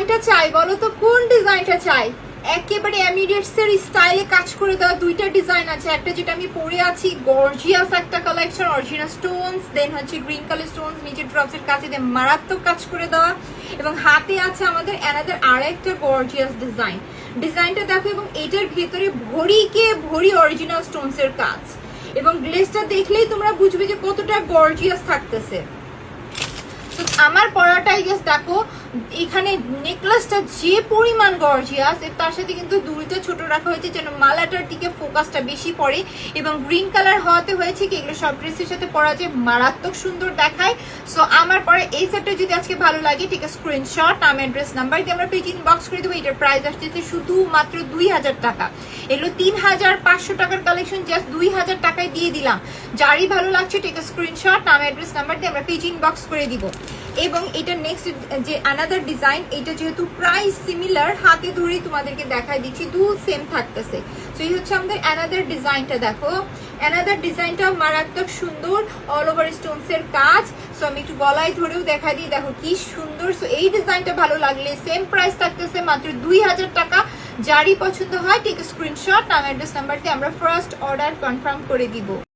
ডিজাইনটা চাই বলো তো, কোন ডিজাইনটা চাই? একেবারে এমিরেটস এর স্টাইলে কাজ করে দেওয়া দুইটা ডিজাইন আছে। একটা যেটা আমি পরে আছি, গর্জিয়াস একটা কালেকশন, অরিজিনাল স্টোনস, দেন হচ্ছে গ্রিন কালার স্টোনস, নিচে ড্রপস এর কাছে দিয়ে মারাত্মক কাজ করে দেওয়া, এবং হাতে আছে আমাদের অ্যানাদার আরেকটা গর্জিয়াস ডিজাইন। ডিজাইনটা দেখো, এবং এটার ভেতরে ভরিকে ভরি অরিজিনাল স্টোনস এর কাজ, এবং গ্লেজটা দেখলেই তোমরা বুঝবে যে কতটা গর্জিয়াস থাকতেছে। আমার পরাটাই জাস্ট দেখো, এখানে নেকলেসটা যে পরিমাণ গর্জিয়াস, তার সাথে কিন্তু দুলটা ছোট রাখা হয়েছে যেন মালাটার দিকে ফোকাসটা বেশি পড়ে, এবং গ্রিন কালার হওয়াতে হয়েছে কি এগুলো সব ড্রেসের সাথে পরা যায়, মারাত্মক সুন্দর দেখায়। সো আমার পরে এই সেটটা যদি আজকে ভালো লাগে, ঠিক আছে, স্ক্রিনশট নাম অ্যাড্রেস নাম্বার দিয়ে আমরা পেজ ইনবক্স করে দেবো। এটার প্রাইস আসতেছে শুধুমাত্র 2000 টাকা। এগুলো 3500 টাকার কালেকশন, জাস্ট 2000 টাকায় দিয়ে দিলাম। যারই ভালো লাগছে ঠিক আছে, স্ক্রিনশট নাম অ্যাড্রেস নাম্বার দিয়ে আমরা পেজ ইনবক্স করে দিব। এবং এটা নেক্সট যে আনাদার ডিজাইন, এটা যেহেতু প্রাইস সিমিলার, হাতে ধরেই তোমাদেরকে দেখাই দিচ্ছি, দুল সেম থাকতেছে। সো এই হচ্ছে আমাদের অ্যানাদার ডিজাইনটা। দেখো অ্যানাদার ডিজাইনটাও মারাত্মক সুন্দর, অল ওভার স্টোনস এর কাজ। সো আমি একটু গলায় ধরেও দেখা দিই, দেখো কি সুন্দর। সো এই ডিজাইনটা ভালো লাগলে সেম প্রাইস থাকতেছে মাত্র 2000 টাকা। যারই পছন্দ হয় ঠিক স্ক্রিনশট নাম অ্যাড্রেস নাম্বার দিয়ে আমরা ফার্স্ট অর্ডার কনফার্ম করে দিব।